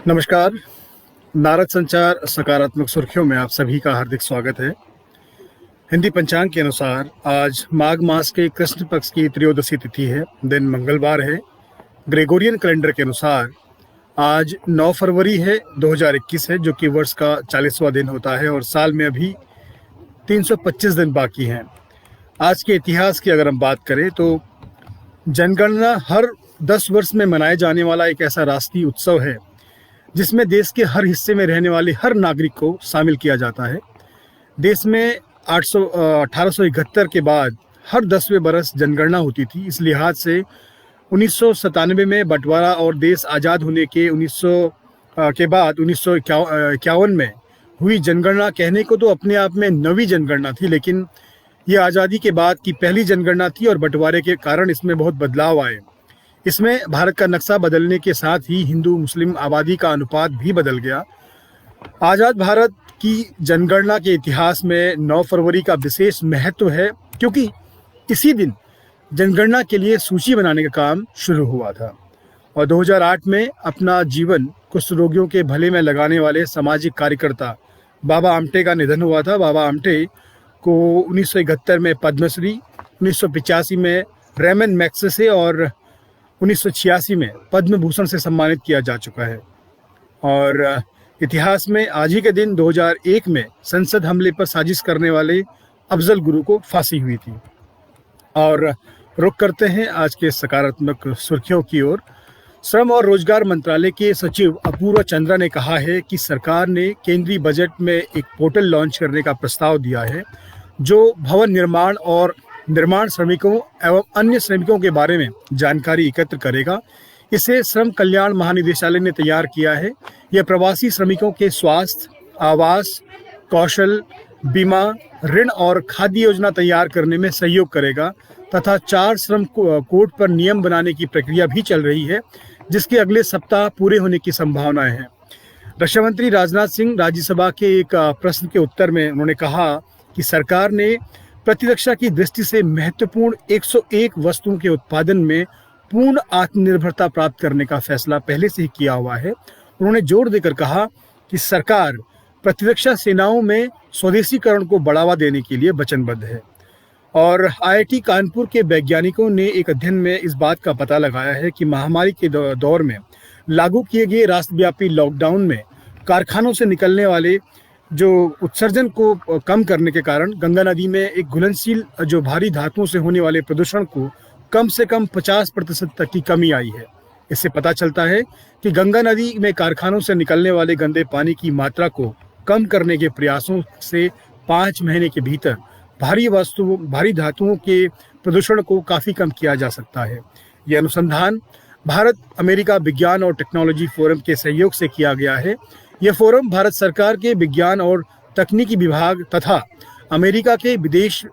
नमस्कार। नारद संचार सकारात्मक सुर्खियों में आप सभी का हार्दिक स्वागत है। हिंदी पंचांग के अनुसार आज माघ मास के कृष्ण पक्ष की त्रयोदशी तिथि है। दिन मंगलवार है। ग्रेगोरियन कैलेंडर के अनुसार आज 9 फरवरी है 2021 है, जो कि वर्ष का 40वां दिन होता है और साल में अभी 325 दिन बाकी हैं। आज के इतिहास की अगर हम बात करें तो जनगणना हर 10 वर्ष में मनाए जाने वाला एक ऐसा राष्ट्रीय उत्सव है जिसमें देश के हर हिस्से में रहने वाले हर नागरिक को शामिल किया जाता है। देश में 1871 के बाद हर 10वें बरस जनगणना होती थी। इस लिहाज से 1997 में बंटवारा और देश आज़ाद होने के 1900 के बाद 1951 में हुई जनगणना कहने को तो अपने आप में नवी जनगणना थी, लेकिन ये आज़ादी के बाद की पहली जनगणना थी और बंटवारे के कारण इसमें बहुत बदलाव आए। इसमें भारत का नक्शा बदलने के साथ ही हिंदू मुस्लिम आबादी का अनुपात भी बदल गया। आज़ाद भारत की जनगणना के इतिहास में 9 फरवरी का विशेष महत्व है, क्योंकि इसी दिन जनगणना के लिए सूची बनाने का काम शुरू हुआ था। और 2008 में अपना जीवन कुष्ठ रोगियों के भले में लगाने वाले सामाजिक कार्यकर्ता बाबा आमटे का निधन हुआ था। बाबा आमटे को 1971 में पद्मश्री, 1985 में रेमन मैग्सेसे और 1986 में पद्म भूषण से सम्मानित किया जा चुका है। और इतिहास में आज ही के दिन 2001 में संसद हमले पर साजिश करने वाले अफजल गुरु को फांसी हुई थी। और रुख करते हैं आज के सकारात्मक सुर्खियों की ओर। श्रम और रोजगार मंत्रालय के सचिव अपूर्व चंद्रा ने कहा है कि सरकार ने केंद्रीय बजट में एक पोर्टल लॉन्च करने का प्रस्ताव दिया है जो भवन निर्माण और निर्माण श्रमिकों एवं अन्य श्रमिकों के बारे में जानकारी एकत्र करेगा। इसे श्रम कल्याण महानिदेशालय ने तैयार किया है। यह प्रवासी श्रमिकों के स्वास्थ्य, आवास, कौशल, बीमा, ऋण और खाद्य योजना तैयार करने में सहयोग करेगा तथा 4 श्रम कोड पर नियम बनाने की प्रक्रिया भी चल रही है, जिसके अगले सप्ताह पूरे होने की संभावनाएं हैं। रक्षा मंत्री राजनाथ सिंह राज्यसभा के एक प्रश्न के उत्तर में उन्होंने कहा कि सरकार ने प्रतिरक्षा की दृष्टि से महत्वपूर्ण 101 वस्तुओं के उत्पादन में पूर्ण आत्मनिर्भरता प्राप्त करने का फैसला पहले से ही किया हुआ है। उन्होंने जोर देकर कहा कि सरकार प्रतिरक्षा सेनाओं में स्वदेशीकरण को बढ़ावा देने के लिए वचनबद्ध है। और IIT कानपुर के वैज्ञानिकों ने एक अध्ययन में इस बात का पता लगाया है कि महामारी के दौर में लागू किए गए राष्ट्रव्यापी लॉकडाउन में कारखानों से निकलने वाले जो उत्सर्जन को कम करने के कारण गंगा नदी में एक घुलनशील जो भारी धातुओं से होने वाले प्रदूषण को कम से कम 50% तक की कमी आई है। इससे पता चलता है कि गंगा नदी में कारखानों से निकलने वाले गंदे पानी की मात्रा को कम करने के प्रयासों से 5 महीने के भीतर भारी धातुओं के प्रदूषण को काफ़ी कम किया जा सकता है। यह अनुसंधान भारत अमेरिका विज्ञान और टेक्नोलॉजी फोरम के सहयोग से किया गया है। यह फोरम भारत सरकार के विज्ञान और तकनीकी विभाग तथा अमेरिका के विदेश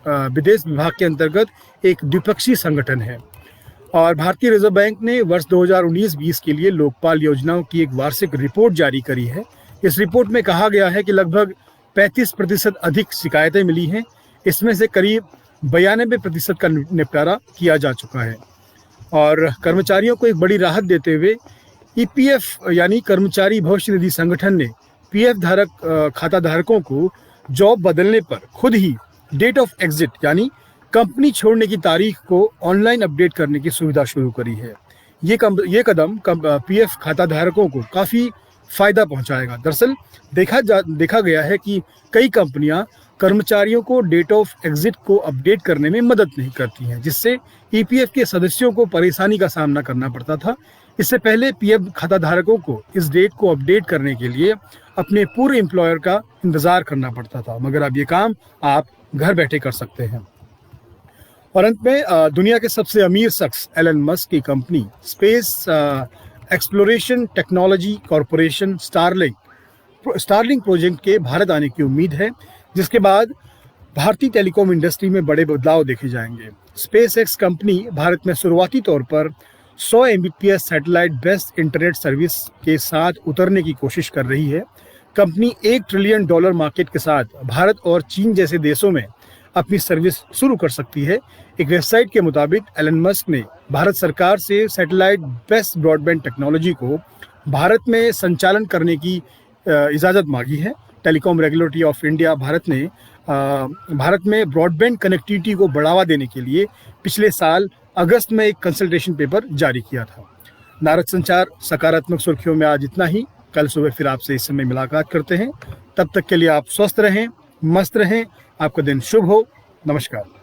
विभाग के अंतर्गत एक द्विपक्षीय संगठन है। और भारतीय रिजर्व बैंक ने वर्ष 2019-20 के लिए लोकपाल योजनाओं की एक वार्षिक रिपोर्ट जारी करी है। इस रिपोर्ट में कहा गया है कि लगभग 35% अधिक शिकायतें मिली हैं। इसमें से करीब 92% का निपटारा किया जा चुका है। और कर्मचारियों को एक बड़ी राहत देते हुए EPF यानी कर्मचारी भविष्य निधि संगठन ने PF खाता धारकों को जॉब बदलने पर खुद ही डेट ऑफ एग्जिट यानी कंपनी छोड़ने की तारीख को ऑनलाइन अपडेट करने की सुविधा शुरू करी है। ये कदम PF खाता धारकों को काफ़ी फायदा पहुंचाएगा। दरअसल देखा गया है कि कई कंपनियां कर्मचारियों को डेट ऑफ एग्जिट को अपडेट करने में मदद नहीं करती हैं, जिससे EPF के सदस्यों को परेशानी का सामना करना पड़ता था। इससे पहले PF खाता धारकों को इस डेट को अपडेट करने के लिए अपने पूरे एम्प्लॉयर का इंतजार करना पड़ता था, मगर अब ये काम आप घर बैठे कर सकते हैं। और अंत में दुनिया के सबसे अमीर शख्स एलन मस्क की company space exploration technology corporation Starlink project के भारत आने की उम्मीद है, जिसके बाद भारतीय टेलीकॉम इंडस्ट्री में बड़े बदलाव देखे जाएंगे। स्पेस एक्स कंपनी भारत में शुरुआती तौर पर 100 Mbps satellite based internet service के साथ उतरने की कोशिश कर रही है। कंपनी $1 ट्रिलियन मार्केट के साथ भारत और चीन जैसे देशों में अपनी सर्विस शुरू कर सकती है। एक वेबसाइट के मुताबिक एलन मस्क ने भारत सरकार से सैटेलाइट बेस्ड ब्रॉडबैंड टेक्नोलॉजी को भारत में संचालन करने की इजाज़त मांगी है। Telecom regulatory of India Bharat में ब्रॉडबैंड कनेक्टिविटी को बढ़ावा देने के लिए पिछले साल अगस्त में एक कंसल्टेशन पेपर जारी किया था। नारद संचार सकारात्मक सुर्खियों में आज इतना ही। कल सुबह फिर आपसे इस समय मुलाकात करते हैं। तब तक के लिए आप स्वस्थ रहें, मस्त रहें। आपका दिन शुभ हो। नमस्कार।